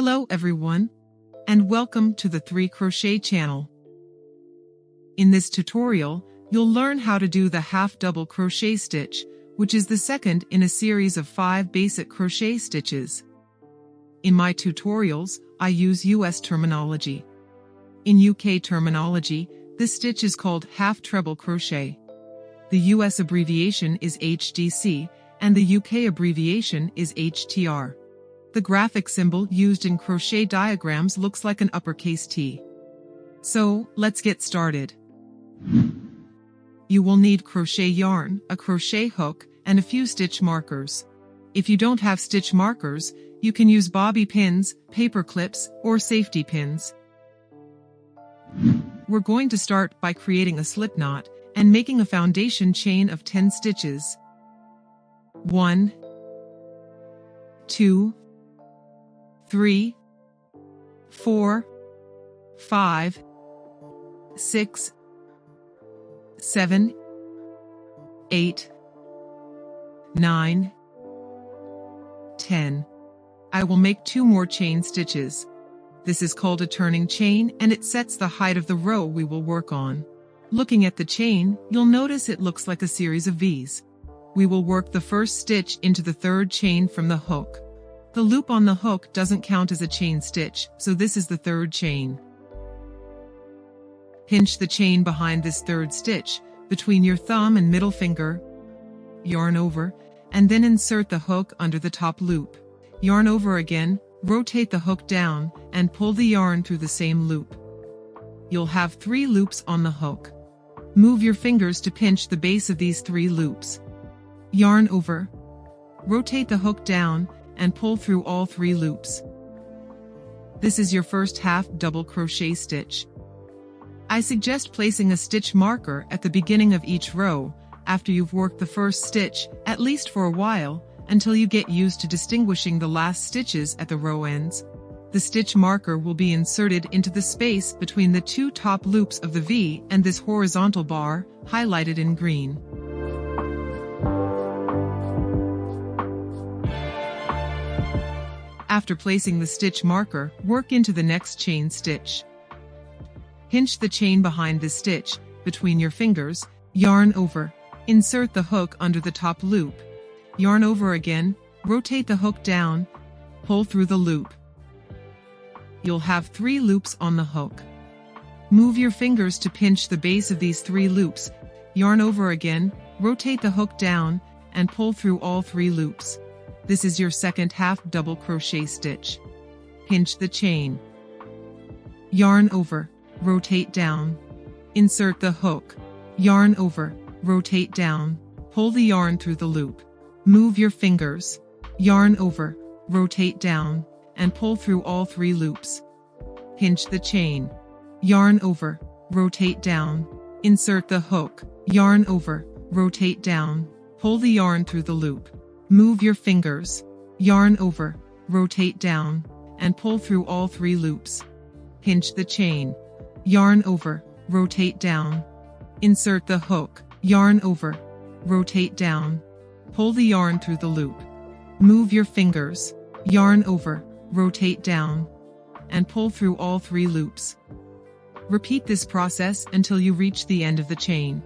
Hello everyone, and welcome to the 3 Crochet channel. In this tutorial, you'll learn how to do the half double crochet stitch, which is the second in a series of 5 basic crochet stitches. In my tutorials, I use US terminology. In UK terminology, this stitch is called half treble crochet. The US abbreviation is HDC, and the UK abbreviation is HTR. The graphic symbol used in crochet diagrams looks like an uppercase T. So, let's get started. You will need crochet yarn, a crochet hook, and a few stitch markers. If you don't have stitch markers, you can use bobby pins, paper clips, or safety pins. We're going to start by creating a slip knot and making a foundation chain of 10 stitches. 1, 2, 3, 4, 5, 6, 7, 8, 9, 10. I will make 2 more chain stitches. This is called a turning chain, and it sets the height of the row we will work on. Looking at the chain, you'll notice it looks like a series of V's. We will work the first stitch into the 3rd chain from the hook. The loop on the hook doesn't count as a chain stitch, so this is the 3rd chain. Pinch the chain behind this 3rd stitch, between your thumb and middle finger. Yarn over, and then insert the hook under the top loop. Yarn over again, rotate the hook down, and pull the yarn through the same loop. You'll have 3 loops on the hook. Move your fingers to pinch the base of these 3 loops. Yarn over, rotate the hook down, and pull through all 3 loops. This is your first half double crochet stitch. I suggest placing a stitch marker at the beginning of each row after you've worked the first stitch, at least for a while, until you get used to distinguishing the last stitches at the row ends. The stitch marker will be inserted into the space between the 2 top loops of the V and this horizontal bar, highlighted in green. After placing the stitch marker, work into the next chain stitch. Pinch the chain behind this stitch, between your fingers, yarn over, insert the hook under the top loop. Yarn over again, rotate the hook down, pull through the loop. You'll have 3 loops on the hook. Move your fingers to pinch the base of these 3 loops, yarn over again, rotate the hook down, and pull through all 3 loops. This is your second half double crochet stitch. Pinch the chain. Yarn over, rotate down. Insert the hook. Yarn over, rotate down. Pull the yarn through the loop. Move your fingers. Yarn over, rotate down, and pull through all 3 loops. Pinch the chain. Yarn over, rotate down. Insert the hook. Yarn over, rotate down. Pull the yarn through the loop. Move your fingers, yarn over, rotate down, and pull through all 3 loops. Pinch the chain. Yarn over, rotate down. Insert the hook, yarn over, rotate down. Pull the yarn through the loop. Move your fingers, yarn over, rotate down, and pull through all 3 loops. Repeat this process until you reach the end of the chain.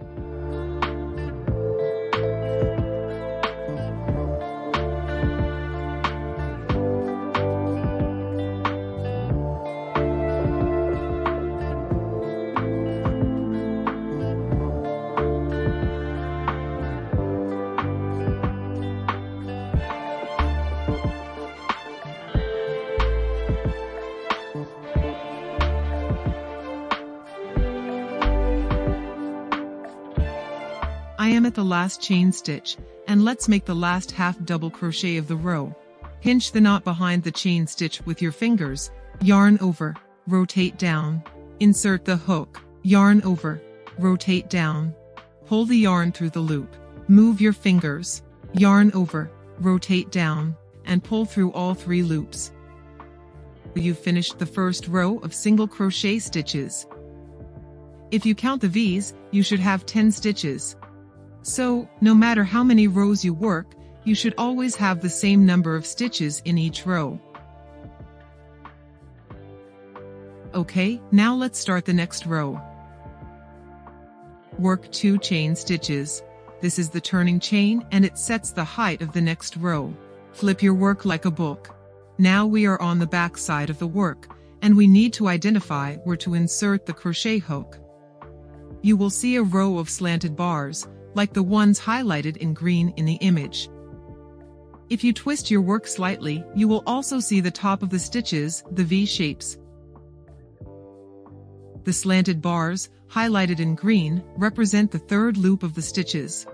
I am at the last chain stitch, and let's make the last half double crochet of the row. Pinch the knot behind the chain stitch with your fingers, yarn over, rotate down. Insert the hook, yarn over, rotate down. Pull the yarn through the loop. Move your fingers, yarn over, rotate down, and pull through all 3 loops. You've finished the first row of single crochet stitches. If you count the V's, you should have 10 stitches. So, no matter how many rows you work, you should always have the same number of stitches in each row. Okay, now let's start the next row. Work 2 chain stitches. This is the turning chain and it sets the height of the next row. Flip your work like a book. Now we are on the back side of the work, and we need to identify where to insert the crochet hook. You will see a row of slanted bars, like the ones highlighted in green in the image. If you twist your work slightly, you will also see the top of the stitches, the V shapes. The slanted bars, highlighted in green, represent the third loop of the stitches.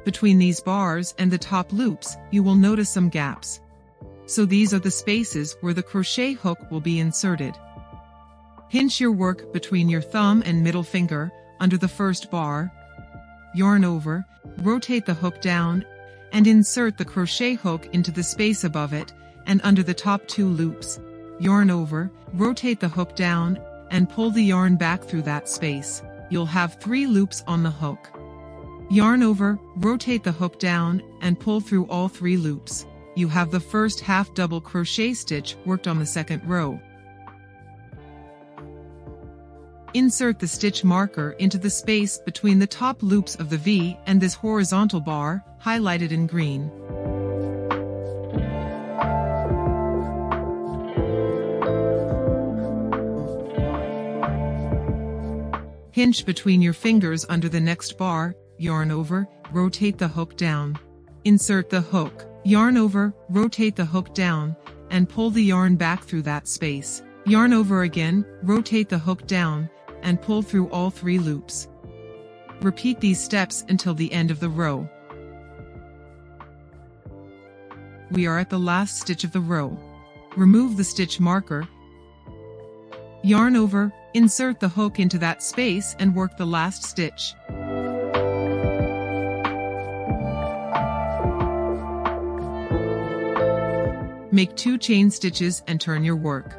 Between these bars and the top loops, you will notice some gaps. So these are the spaces where the crochet hook will be inserted. Pinch your work between your thumb and middle finger, under the first bar. Yarn over, rotate the hook down, and insert the crochet hook into the space above it, and under the top 2 loops. Yarn over, rotate the hook down, and pull the yarn back through that space. You'll have 3 loops on the hook. Yarn over, rotate the hook down, and pull through all 3 loops. You have the first half double crochet stitch worked on the second row. Insert the stitch marker into the space between the top loops of the V and this horizontal bar, highlighted in green. Pinch between your fingers under the next bar, yarn over, rotate the hook down. Insert the hook, yarn over, rotate the hook down, and pull the yarn back through that space. Yarn over again, rotate the hook down, and pull through all 3 loops. Repeat these steps until the end of the row. We are at the last stitch of the row. Remove the stitch marker. Yarn over, insert the hook into that space and work the last stitch. Make 2 chain stitches and turn your work.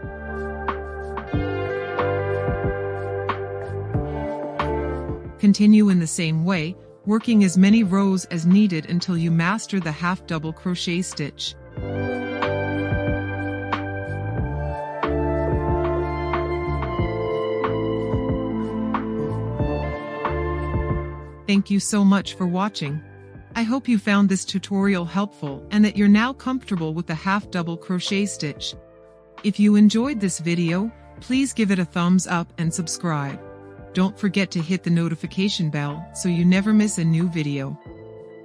Continue in the same way, working as many rows as needed until you master the half double crochet stitch. Thank you so much for watching. I hope you found this tutorial helpful and that you're now comfortable with the half double crochet stitch. If you enjoyed this video, please give it a thumbs up and subscribe. Don't forget to hit the notification bell so you never miss a new video.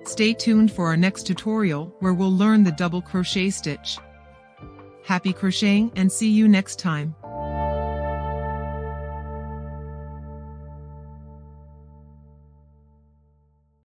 Stay tuned for our next tutorial where we'll learn the double crochet stitch. Happy crocheting and see you next time.